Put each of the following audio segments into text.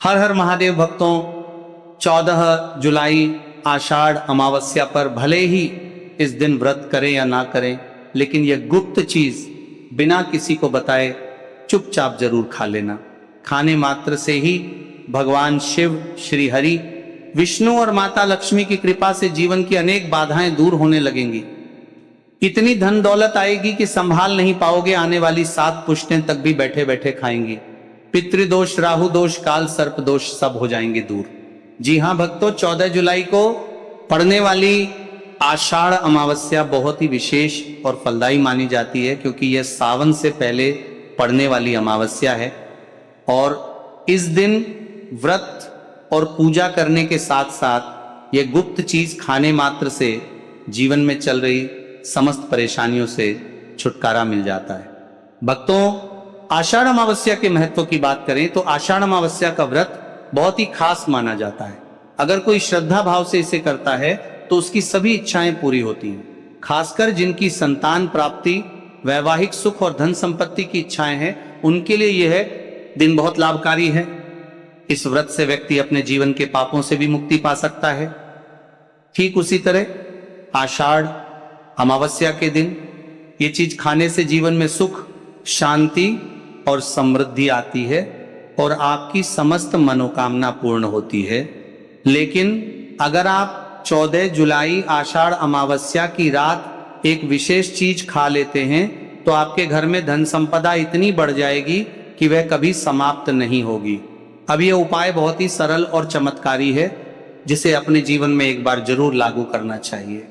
हर हर महादेव भक्तों, 14 जुलाई आषाढ़ अमावस्या पर भले ही इस दिन व्रत करें या ना करें, लेकिन यह गुप्त चीज बिना किसी को बताए चुपचाप जरूर खा लेना। खाने मात्र से ही भगवान शिव, श्री हरि, विष्णु और माता लक्ष्मी की कृपा से जीवन की अनेक बाधाएं दूर होने लगेंगी। इतनी धन दौलत आएगी कि संभाल नहीं पाओगे, आने वाली 7 पुश्तें तक भी बैठे बैठे खाएंगी। पितृदोष, राहु दोष, काल सर्प दोष सब हो जाएंगे दूर। जी हाँ भक्तों, 14 जुलाई को पड़ने वाली आषाढ़ अमावस्या बहुत ही विशेष और फलदायी मानी जाती है, क्योंकि यह सावन से पहले पड़ने वाली अमावस्या है। और इस दिन व्रत और पूजा करने के साथ साथ यह गुप्त चीज खाने मात्र से जीवन में चल रही समस्त परेशानियों से छुटकारा मिल जाता है। भक्तों, आषाढ़ अमावस्या के महत्व की बात करें तो आषाढ़ अमावस्या का व्रत बहुत ही खास माना जाता है। अगर कोई श्रद्धा भाव से इसे करता है तो उसकी सभी इच्छाएं पूरी होती हैं। खासकर जिनकी संतान प्राप्ति, वैवाहिक सुख और धन संपत्ति की इच्छाएं हैं, उनके लिए यह दिन बहुत लाभकारी है। इस व्रत से व्यक्ति अपने जीवन के पापों से भी मुक्ति पा सकता है। ठीक उसी तरह आषाढ़ अमावस्या के दिन ये चीज खाने से जीवन में सुख, शांति और समृद्धि आती है और आपकी समस्त मनोकामना पूर्ण होती है। लेकिन अगर आप 14 जुलाई आषाढ़ अमावस्या की रात एक विशेष चीज खा लेते हैं तो आपके घर में धन संपदा इतनी बढ़ जाएगी कि वह कभी समाप्त नहीं होगी। अब यह उपाय बहुत ही सरल और चमत्कारी है, जिसे अपने जीवन में एक बार जरूर लागू करना चाहिए।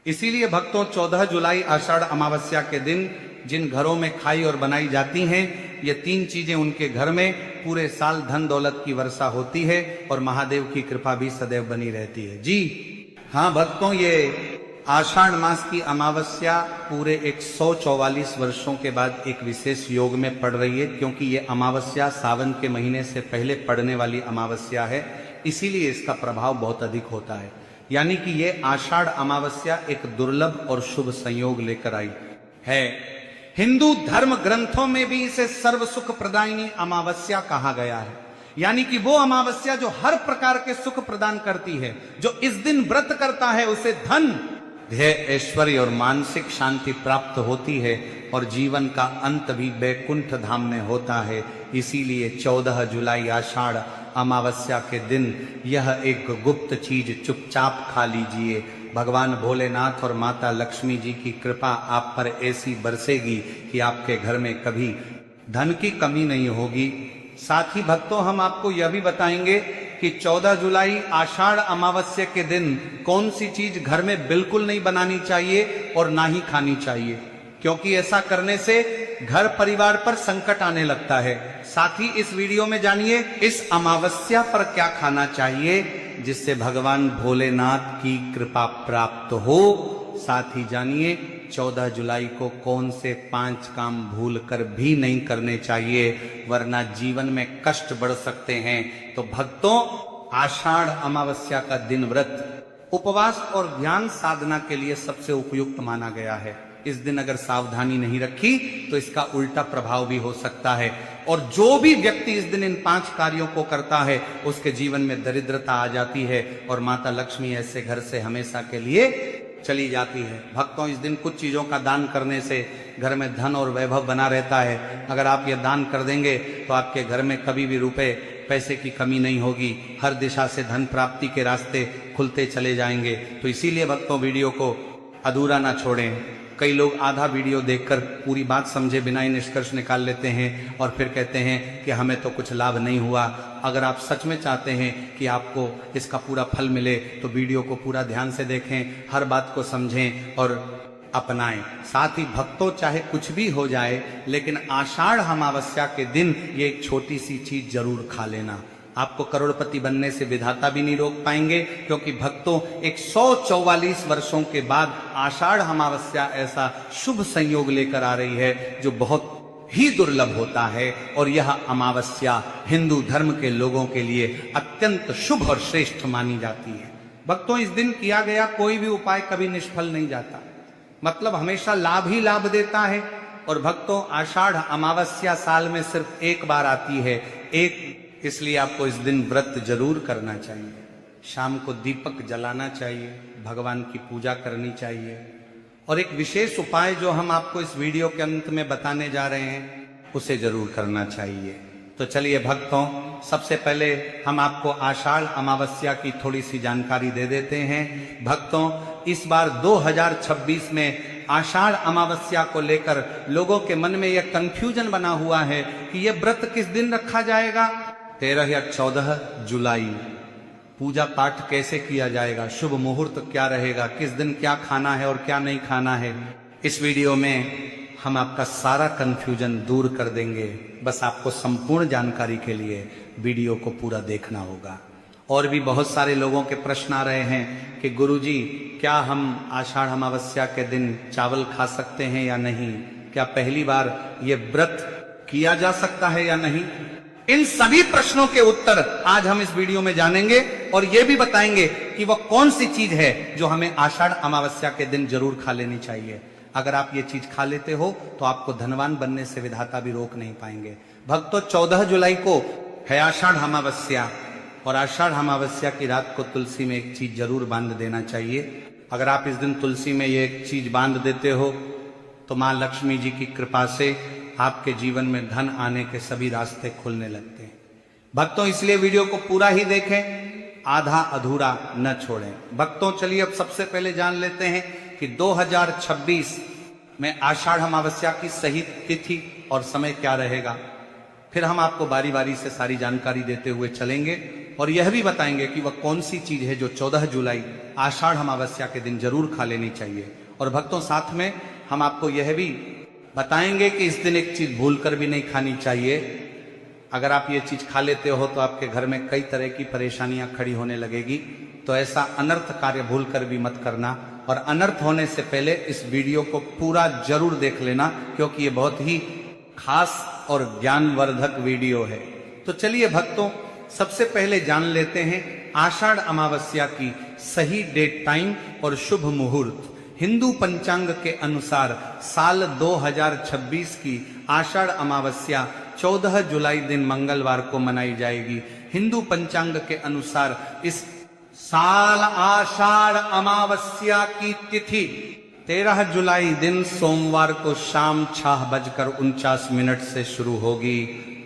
इसीलिए भक्तों, 14 जुलाई आषाढ़ अमावस्या के दिन जिन घरों में खाई और बनाई जाती हैं, ये 3 चीजें, उनके घर में पूरे साल धन दौलत की वर्षा होती है और महादेव की कृपा भी सदैव बनी रहती है। जी हाँ भक्तों, ये आषाढ़ मास की अमावस्या पूरे 144 वर्षों के बाद एक विशेष योग में पड़ रही है, क्योंकि ये अमावस्या सावन के महीने से पहले पड़ने वाली अमावस्या है। इसीलिए इसका प्रभाव बहुत अधिक होता है। यानी कि ये आषाढ़ अमावस्या एक दुर्लभ और शुभ संयोग लेकर आई है। हिंदू धर्म ग्रंथों में भी इसे सर्व सुख प्रदायिनी अमावस्या कहा गया है। यानी कि वो अमावस्या जो हर प्रकार के सुख प्रदान करती है। जो इस दिन व्रत करता है उसे धन, ध्येय, ऐश्वर्य और मानसिक शांति प्राप्त होती है और जीवन का अंत भी बैकुंठ धाम में होता है। इसीलिए 14 जुलाई आषाढ़ अमावस्या के दिन यह एक गुप्त चीज चुपचाप खा लीजिए। भगवान भोलेनाथ और माता लक्ष्मी जी की कृपा आप पर ऐसी बरसेगी कि आपके घर में कभी धन की कमी नहीं होगी। साथ ही भक्तों, हम आपको यह भी बताएंगे कि 14 जुलाई आषाढ़ अमावस्या के दिन कौन सी चीज घर में बिल्कुल नहीं बनानी चाहिए और ना ही खानी चाहिए, क्योंकि ऐसा करने से घर परिवार पर संकट आने लगता है। साथ ही इस वीडियो में जानिए इस अमावस्या पर क्या खाना चाहिए जिससे भगवान भोलेनाथ की कृपा प्राप्त हो। साथ ही जानिए 14 जुलाई को कौन से 5 काम भूल कर भी नहीं करने चाहिए, वरना जीवन में कष्ट बढ़ सकते हैं। तो भक्तों, आषाढ़ अमावस्या का दिन व्रत उपवास और ध्यान साधना के लिए सबसे उपयुक्त माना गया है। इस दिन अगर सावधानी नहीं रखी तो इसका उल्टा प्रभाव भी हो सकता है। और जो भी व्यक्ति इस दिन इन 5 कार्यों को करता है उसके जीवन में दरिद्रता आ जाती है और माता लक्ष्मी ऐसे घर से हमेशा के लिए चली जाती है। भक्तों, इस दिन कुछ चीजों का दान करने से घर में धन और वैभव बना रहता है। अगर आप ये दान कर देंगे तो आपके घर में कभी भी रुपए पैसे की कमी नहीं होगी। हर दिशा से धन प्राप्ति के रास्ते खुलते चले जाएंगे। तो इसीलिए भक्तों, वीडियो को अधूरा ना छोड़ें। कई लोग आधा वीडियो देखकर पूरी बात समझे बिना ही निष्कर्ष निकाल लेते हैं और फिर कहते हैं कि हमें तो कुछ लाभ नहीं हुआ। अगर आप सच में चाहते हैं कि आपको इसका पूरा फल मिले तो वीडियो को पूरा ध्यान से देखें, हर बात को समझें और अपनाएं। साथ ही भक्तों, चाहे कुछ भी हो जाए, लेकिन आषाढ़ अमावस्या के दिन ये एक छोटी सी चीज जरूर खा लेना। आपको करोड़पति बनने से विधाता भी नहीं रोक पाएंगे, क्योंकि भक्तों 144 वर्षों के बाद आषाढ़ अमावस्या ऐसा शुभ संयोग लेकर आ रही है जो बहुत ही दुर्लभ होता है। और यह अमावस्या हिंदू धर्म के लोगों के लिए अत्यंत शुभ और श्रेष्ठ मानी जाती है। भक्तों, इस दिन किया गया कोई भी उपाय कभी निष्फल नहीं जाता, मतलब हमेशा लाभ ही लाभ देता है। और भक्तों, आषाढ़ अमावस्या साल में सिर्फ एक बार आती है, एक इसलिए आपको इस दिन व्रत जरूर करना चाहिए। शाम को दीपक जलाना चाहिए, भगवान की पूजा करनी चाहिए। और एक विशेष उपाय जो हम आपको इस वीडियो के अंत में बताने जा रहे हैं उसे जरूर करना चाहिए। तो चलिए भक्तों, सबसे पहले हम आपको आषाढ़ अमावस्या की थोड़ी सी जानकारी दे देते हैं। भक्तों, इस बार 2026 में आषाढ़ अमावस्या को लेकर लोगों के मन में यह कंफ्यूजन बना हुआ है कि यह व्रत किस दिन रखा जाएगा। 13 या 14 जुलाई। पूजा पाठ कैसे किया जाएगा, शुभ मुहूर्त क्या रहेगा, किस दिन क्या खाना है और क्या नहीं खाना है। इस वीडियो में हम आपका सारा कंफ्यूजन दूर कर देंगे। बस आपको संपूर्ण जानकारी के लिए वीडियो को पूरा देखना होगा। और भी बहुत सारे लोगों के प्रश्न आ रहे हैं कि गुरुजी, क्या हम आषाढ़ अमावस्या के दिन चावल खा सकते हैं या नहीं, क्या पहली बार ये व्रत किया जा सकता है या नहीं। इन सभी प्रश्नों के उत्तर आज हम इस वीडियो में जानेंगे और यह भी बताएंगे कि वह कौन सी चीज है जो हमें आषाढ़ अमावस्या के दिन जरूर खा लेनी चाहिए। अगर आप ये चीज खा लेते हो तो आपको धनवान बनने से विधाता भी रोक नहीं पाएंगे। भक्तों, 14 जुलाई को है आषाढ़ अमावस्या और आषाढ़ अमावस्या की रात को तुलसी में एक चीज जरूर बांध देना चाहिए। अगर आप इस दिन तुलसी में ये एक चीज बांध देते हो तो मां लक्ष्मी जी की कृपा से आपके जीवन में धन आने के सभी रास्ते खुलने लगते हैं। भक्तों, इसलिए वीडियो को पूरा ही देखें, आधा अधूरा न छोड़ें। भक्तों, चलिए अब सबसे पहले जान लेते हैं कि 2026 में आषाढ़ अमावस्या की सही तिथि और समय क्या रहेगा। फिर हम आपको बारी बारी से सारी जानकारी देते हुए चलेंगे और यह भी बताएंगे कि वह कौन सी चीज है जो 14 जुलाई आषाढ़ अमावस्या के दिन जरूर खा लेनी चाहिए। और भक्तों, साथ में हम आपको यह भी बताएंगे कि इस दिन एक चीज भूलकर भी नहीं खानी चाहिए। अगर आप ये चीज खा लेते हो तो आपके घर में कई तरह की परेशानियां खड़ी होने लगेगी। तो ऐसा अनर्थ कार्य भूलकर भी मत करना और अनर्थ होने से पहले इस वीडियो को पूरा जरूर देख लेना, क्योंकि ये बहुत ही खास और ज्ञानवर्धक वीडियो है। तो चलिए भक्तों, सबसे पहले जान लेते हैं आषाढ़ अमावस्या की सही डेट, टाइम और शुभ मुहूर्त। हिंदू पंचांग के अनुसार साल 2026 की आषाढ़ अमावस्या 14 जुलाई दिन मंगलवार को मनाई जाएगी। हिंदू पंचांग के अनुसार इस साल आषाढ़ अमावस्या की तिथि 13 जुलाई दिन सोमवार को शाम 6:49 से शुरू होगी।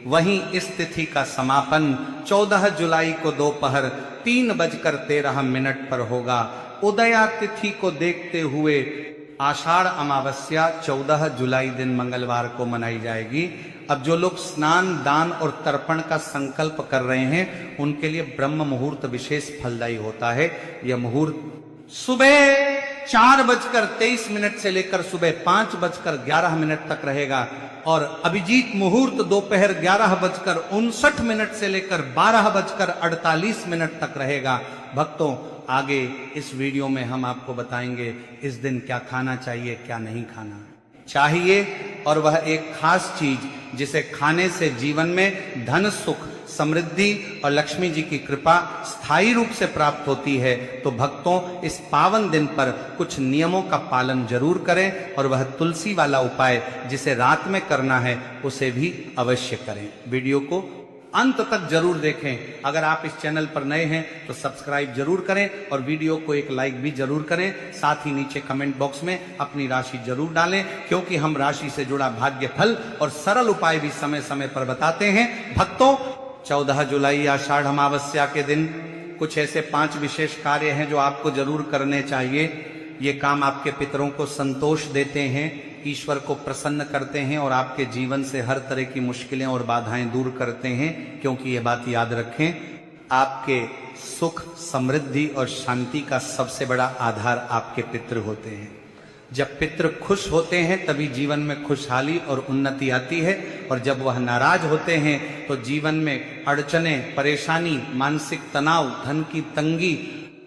वहीं इस तिथि का समापन 14 जुलाई को दोपहर 3:13 पर होगा। उदया तिथि को देखते हुए आषाढ़ अमावस्या 14 जुलाई दिन मंगलवार को मनाई जाएगी। अब जो लोग स्नान, दान और तर्पण का संकल्प कर रहे हैं उनके लिए ब्रह्म मुहूर्त विशेष फलदायी होता है। यह मुहूर्त सुबह 4:23 से लेकर सुबह 5:11 तक रहेगा और अभिजीत मुहूर्त दोपहर 11:59 से लेकर 12:48 तक रहेगा। भक्तों, आगे इस वीडियो में हम आपको बताएंगे इस दिन क्या खाना चाहिए, क्या नहीं खाना चाहिए, और वह एक खास चीज जिसे खाने से जीवन में धन, सुख, समृद्धि और लक्ष्मी जी की कृपा स्थायी रूप से प्राप्त होती है। तो भक्तों, इस पावन दिन पर कुछ नियमों का पालन जरूर करें और वह तुलसी वाला उपाय जिसे रात में करना है उसे भी अवश्य करें। वीडियो को अंत तक जरूर देखें। अगर आप इस चैनल पर नए हैं तो सब्सक्राइब जरूर करें और वीडियो को एक लाइक भी जरूर करें। साथ ही नीचे कमेंट बॉक्स में अपनी राशि जरूर डालें, क्योंकि हम राशि से जुड़ा भाग्य फल और सरल उपाय भी समय समय पर बताते हैं। भक्तों, 14 जुलाई आषाढ़ अमावस्या के दिन कुछ ऐसे 5 विशेष कार्य हैं जो आपको जरूर करने चाहिए। ये काम आपके पितरों को संतोष देते हैं, ईश्वर को प्रसन्न करते हैं और आपके जीवन से हर तरह की मुश्किलें और बाधाएं दूर करते हैं। क्योंकि ये बात याद रखें, आपके सुख, समृद्धि और शांति का सबसे बड़ा आधार आपके पितृ होते हैं। जब पितृ खुश होते हैं तभी जीवन में खुशहाली और उन्नति आती है, और जब वह नाराज होते हैं तो जीवन में अड़चने, परेशानी, मानसिक तनाव, धन की तंगी,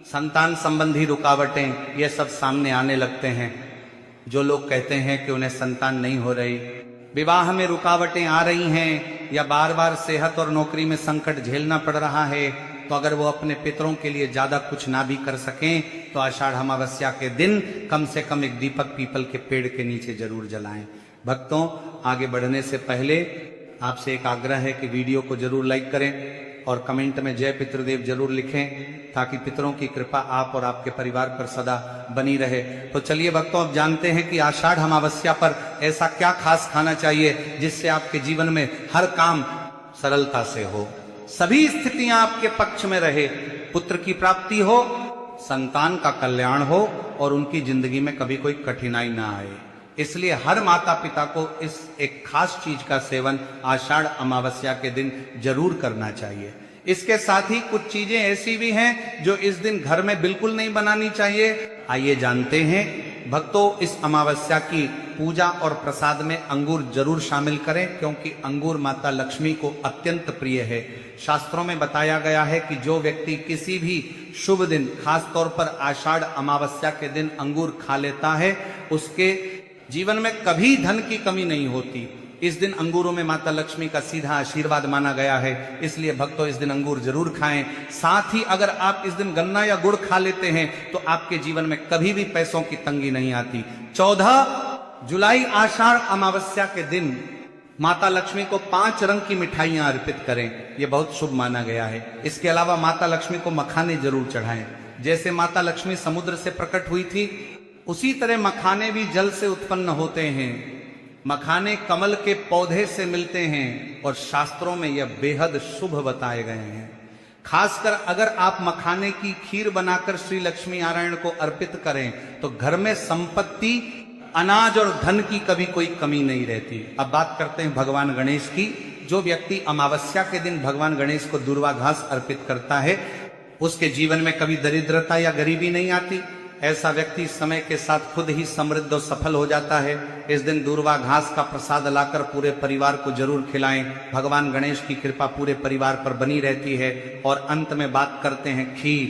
संतान संबंधी रुकावटें, ये सब सामने आने लगते हैं। जो लोग कहते हैं कि उन्हें संतान नहीं हो रही, विवाह में रुकावटें आ रही हैं, या बार बार सेहत और नौकरी में संकट झेलना पड़ रहा है, तो अगर वो अपने पितरों के लिए ज्यादा कुछ ना भी कर सकें तो आषाढ़ अमावस्या के दिन कम से कम एक दीपक पीपल के पेड़ के नीचे जरूर जलाएं। भक्तों, आगे बढ़ने से पहले आपसे एक आग्रह है कि वीडियो को जरूर लाइक करें और कमेंट में जय पितृदेव जरूर लिखें, ताकि पितरों की कृपा आप और आपके परिवार पर सदा बनी रहे। तो चलिए भक्तों, अब जानते हैं कि आषाढ़ अमावस्या पर ऐसा क्या खास खाना चाहिए जिससे आपके जीवन में हर काम सरलता से हो, सभी स्थितियां आपके पक्ष में रहे, पुत्र की प्राप्ति हो, संतान का कल्याण हो और उनकी जिंदगी में कभी कोई कठिनाई ना आए। इसलिए हर माता पिता को इस एक खास चीज का सेवन आषाढ़ अमावस्या के दिन जरूर करना चाहिए। इसके साथ ही कुछ चीजें ऐसी भी हैं जो इस दिन घर में बिल्कुल नहीं बनानी चाहिए। आइए जानते हैं। भक्तों, इस अमावस्या की पूजा और प्रसाद में अंगूर जरूर शामिल करें, क्योंकि अंगूर माता लक्ष्मी को अत्यंत प्रिय है। शास्त्रों में बताया गया है कि जो व्यक्ति किसी भी शुभ दिन, खास तौर पर आषाढ़ अमावस्या के दिन अंगूर खा लेता है, उसके जीवन में कभी धन की कमी नहीं होती। इस दिन अंगूरों में माता लक्ष्मी का सीधा आशीर्वाद माना गया है, इसलिए भक्तों इस दिन अंगूर जरूर खाएं। साथ ही अगर आप इस दिन गन्ना या गुड़ खा लेते हैं तो आपके जीवन में कभी भी पैसों की तंगी नहीं आती। 14 जुलाई आषाढ़ अमावस्या के दिन माता लक्ष्मी को 5 रंग की मिठाइयां अर्पित करें, यह बहुत शुभ माना गया है। इसके अलावा माता लक्ष्मी को मखाने जरूर चढ़ाएं। जैसे माता लक्ष्मी समुद्र से प्रकट हुई थी, उसी तरह मखाने भी जल से उत्पन्न होते हैं। मखाने कमल के पौधे से मिलते हैं और शास्त्रों में यह बेहद शुभ बताए गए हैं। खासकर अगर आप मखाने की खीर बनाकर श्री लक्ष्मी नारायण को अर्पित करें तो घर में संपत्ति, अनाज और धन की कभी कोई कमी नहीं रहती। अब बात करते हैं भगवान गणेश की। जो व्यक्ति अमावस्या के दिन भगवान गणेश को दूर्वा घास अर्पित करता है, उसके जीवन में कभी दरिद्रता या गरीबी नहीं आती। ऐसा व्यक्ति समय के साथ खुद ही समृद्ध और सफल हो जाता है। इस दिन दूर्वा घास का प्रसाद लाकर पूरे परिवार को जरूर खिलाएं। भगवान गणेश की कृपा पूरे परिवार पर बनी रहती है। और अंत में बात करते हैं खीर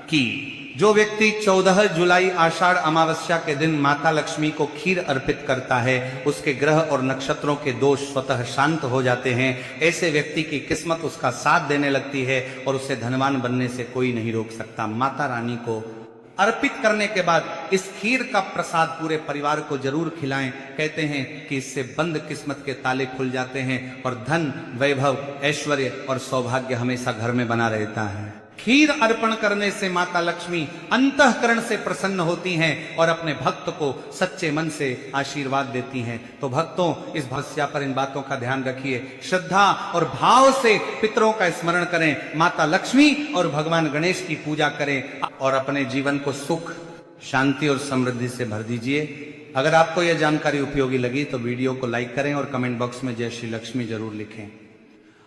की। जो व्यक्ति 14 जुलाई आषाढ़ अमावस्या के दिन माता लक्ष्मी को खीर अर्पित करता है, उसके ग्रह और नक्षत्रों के दोष स्वतः शांत हो जाते हैं। ऐसे व्यक्ति की किस्मत उसका साथ देने लगती है और उसे धनवान बनने से कोई नहीं रोक सकता। माता रानी को अर्पित करने के बाद इस खीर का प्रसाद पूरे परिवार को जरूर खिलाएं। कहते हैं कि इससे बंद किस्मत के ताले खुल जाते हैं और धन, वैभव, ऐश्वर्य और सौभाग्य हमेशा घर में बना रहता है। खीर अर्पण करने से माता लक्ष्मी अंतःकरण से प्रसन्न होती हैं और अपने भक्त को सच्चे मन से आशीर्वाद देती हैं। तो भक्तों, इस भस्या पर इन बातों का ध्यान रखिए। श्रद्धा और भाव से पितरों का स्मरण करें, माता लक्ष्मी और भगवान गणेश की पूजा करें और अपने जीवन को सुख, शांति और समृद्धि से भर दीजिए। अगर आपको यह जानकारी उपयोगी लगी तो वीडियो को लाइक करें और कमेंट बॉक्स में जय श्री लक्ष्मी जरूर लिखें।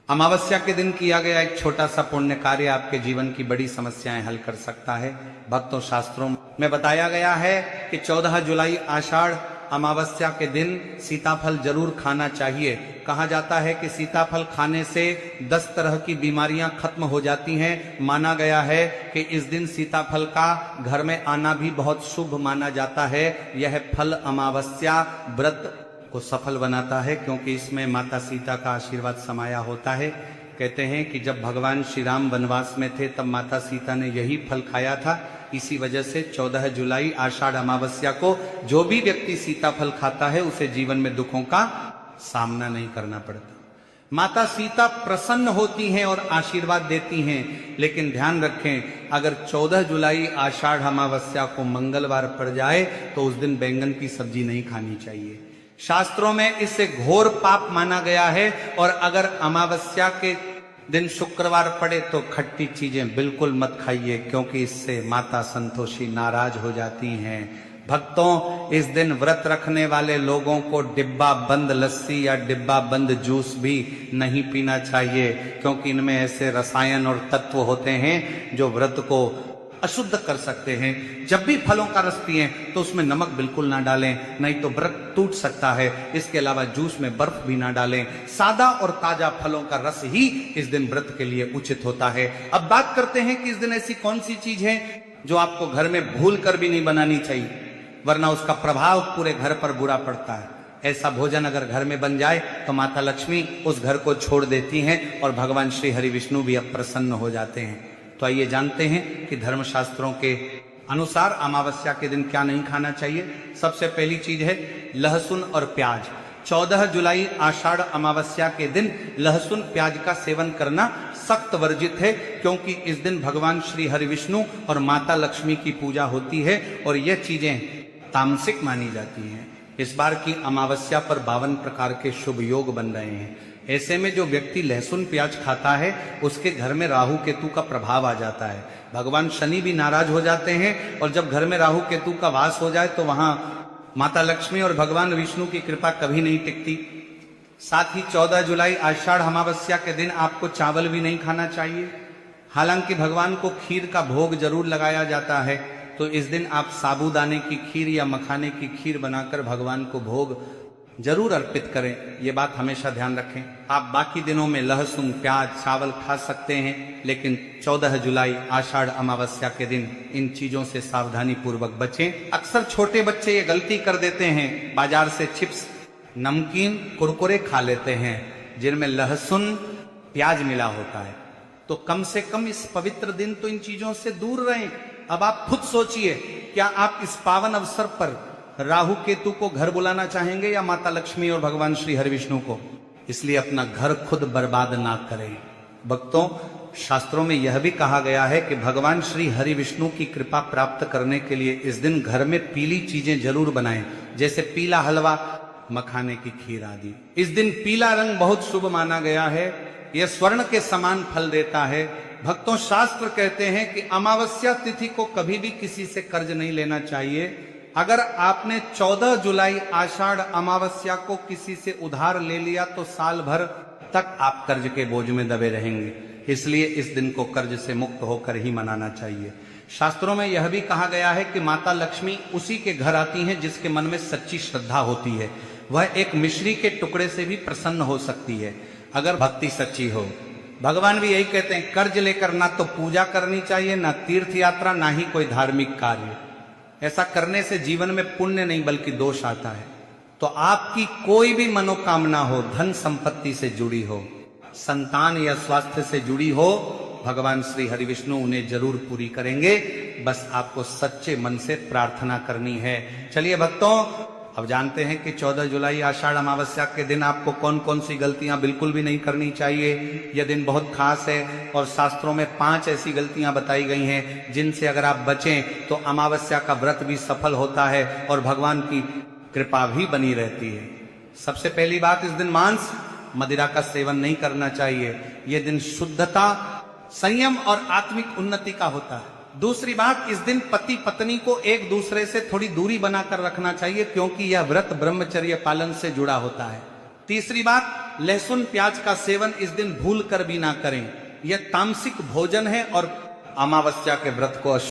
अमावस्या के दिन किया गया एक छोटा सा पुण्य कार्य आपके जीवन की बड़ी समस्याएं हल कर सकता है। भक्तों, शास्त्रों में बताया गया है कि 14 जुलाई आषाढ़ अमावस्या के दिन सीताफल जरूर खाना चाहिए। कहा जाता है कि सीताफल खाने से 10 तरह की बीमारियां खत्म हो जाती हैं। माना गया है कि इस दिन सीताफल का घर में आना भी बहुत शुभ माना जाता है। यह फल अमावस्या व्रत को सफल बनाता है, क्योंकि इसमें माता सीता का आशीर्वाद समाया होता है। कहते हैं कि जब भगवान श्री राम वनवास में थे तब माता सीता ने यही फल खाया था। इसी वजह से 14 जुलाई आषाढ़ अमावस्या को जो भी व्यक्ति सीताफल खाता है उसे जीवन में दुखों का सामना नहीं करना पड़ता। माता सीता प्रसन्न होती हैं और आशीर्वाद देती हैं। लेकिन ध्यान रखें, अगर 14 जुलाई आषाढ़ अमावस्या को मंगलवार पड़ जाए तो उस दिन बैंगन की सब्जी नहीं खानी चाहिए। शास्त्रों में इसे घोर पाप माना गया है। और अगर अमावस्या के दिन शुक्रवार पड़े तो खट्टी चीजें बिल्कुल मत खाइए, क्योंकि इससे माता संतोषी नाराज हो जाती हैं। भक्तों, इस दिन व्रत रखने वाले लोगों को डिब्बा बंद लस्सी या डिब्बा बंद जूस भी नहीं पीना चाहिए, क्योंकि इनमें ऐसे रसायन और तत्व होते हैं जो व्रत को अशुद्ध कर सकते हैं। जब भी फलों का रस पिएं तो उसमें नमक बिल्कुल ना डालें, नहीं तो व्रत टूट सकता है। इसके अलावा जूस में बर्फ भी ना डालें। सादा और ताजा फलों का रस ही इस दिन व्रत के लिए उचित होता है। अब बात करते हैं कि इस दिन ऐसी कौन सी चीज है जो आपको घर में भूल कर भी नहीं बनानी चाहिए, वरना उसका प्रभाव पूरे घर पर बुरा पड़ता है। ऐसा भोजन अगर घर में बन जाए तो माता लक्ष्मी उस घर को छोड़ देती हैं और भगवान श्री हरि विष्णु भी अप्रसन्न हो जाते हैं। तो आइए जानते हैं कि धर्मशास्त्रों के अनुसार अमावस्या के दिन क्या नहीं खाना चाहिए। सबसे पहली चीज है लहसुन और प्याज। 14 जुलाई आषाढ़ अमावस्या के दिन लहसुन प्याज का सेवन करना सख्त वर्जित है, क्योंकि इस दिन भगवान श्री हरि विष्णु और माता लक्ष्मी की पूजा होती है और यह चीजें तामसिक मानी जाती हैं। इस बार की अमावस्या पर 52 प्रकार के शुभ योग बन रहे हैं। ऐसे में जो व्यक्ति लहसुन प्याज खाता है उसके घर में राहु केतु का प्रभाव आ जाता है। भगवान शनि भी नाराज हो जाते हैं, और जब घर में राहु केतु का वास हो जाए तो वहां माता लक्ष्मी और भगवान विष्णु की कृपा कभी नहीं टिकती। साथ ही 14 जुलाई आषाढ़ अमावस्या के दिन आपको चावल भी नहीं खाना चाहिए। हालांकि भगवान को खीर का भोग जरूर लगाया जाता है, तो इस दिन आप साबूदाने की खीर या मखाने की खीर बनाकर भगवान को भोग जरूर अर्पित करें। ये बात हमेशा ध्यान रखें। आप बाकी दिनों में लहसुन प्याज चावल खा सकते हैं, लेकिन 14 जुलाई आषाढ़ अमावस्या के दिन इन चीजों से सावधानी पूर्वक बचें। अक्सर छोटे बच्चे ये गलती कर देते हैं, बाजार से चिप्स नमकीन कुरकुरे खा लेते हैं जिनमें लहसुन प्याज मिला होता है। तो कम से कम इस पवित्र दिन तो इन चीजों से दूर रहें। अब आप खुद सोचिए, क्या आप इस पावन अवसर पर राहु केतु को घर बुलाना चाहेंगे या माता लक्ष्मी और भगवान श्री हरि विष्णु को? इसलिए अपना घर खुद बर्बाद ना करें। भक्तों, शास्त्रों में यह भी कहा गया है कि भगवान श्री हरि विष्णु की कृपा प्राप्त करने के लिए इस दिन घर में पीली चीजें जरूर बनाएं, जैसे पीला हलवा, मखाने की खीर आदि। इस दिन पीला रंग बहुत शुभ माना गया है। यह स्वर्ण के समान फल देता है। भक्तों, शास्त्र कहते हैं कि अमावस्या तिथि को कभी भी किसी से कर्ज नहीं लेना चाहिए। अगर आपने 14 जुलाई आषाढ़ अमावस्या को किसी से उधार ले लिया तो साल भर तक आप कर्ज के बोझ में दबे रहेंगे। इसलिए इस दिन को कर्ज से मुक्त होकर ही मनाना चाहिए। शास्त्रों में यह भी कहा गया है कि माता लक्ष्मी उसी के घर आती हैं जिसके मन में सच्ची श्रद्धा होती है। वह एक मिश्री के टुकड़े से भी प्रसन्न हो सकती है, अगर भक्ति सच्ची हो। भगवान भी यही कहते हैं, कर्ज लेकर ना तो पूजा करनी चाहिए, ना तीर्थ यात्रा, ना ही कोई धार्मिक कार्य। ऐसा करने से जीवन में पुण्य नहीं बल्कि दोष आता है। तो आपकी कोई भी मनोकामना हो, धन संपत्ति से जुड़ी हो, संतान या स्वास्थ्य से जुड़ी हो, भगवान श्री हरि विष्णु उन्हें जरूर पूरी करेंगे। बस आपको सच्चे मन से प्रार्थना करनी है। चलिए भक्तों, अब जानते हैं कि 14 जुलाई आषाढ़ अमावस्या के दिन आपको कौन कौन सी गलतियां बिल्कुल भी नहीं करनी चाहिए। यह दिन बहुत खास है और शास्त्रों में 5 ऐसी गलतियां बताई गई हैं जिनसे अगर आप बचें तो अमावस्या का व्रत भी सफल होता है और भगवान की कृपा भी बनी रहती है। सबसे पहली बात, इस दिन मांस मदिरा का सेवन नहीं करना चाहिए। यह दिन शुद्धता, संयम और आत्मिक उन्नति का होता है। दूसरी बात, इस दिन पति पत्नी को एक दूसरे से थोड़ी दूरी बनाकर रखना चाहिए, क्योंकि यह व्रत ब्रह्मचर्य पालन से जुड़ा होता है। तीसरी बात, लहसुन प्याज का सेवन इस दिन भूल कर भी ना करें। यह तामसिक भोजन है और अमावस्या के व्रत को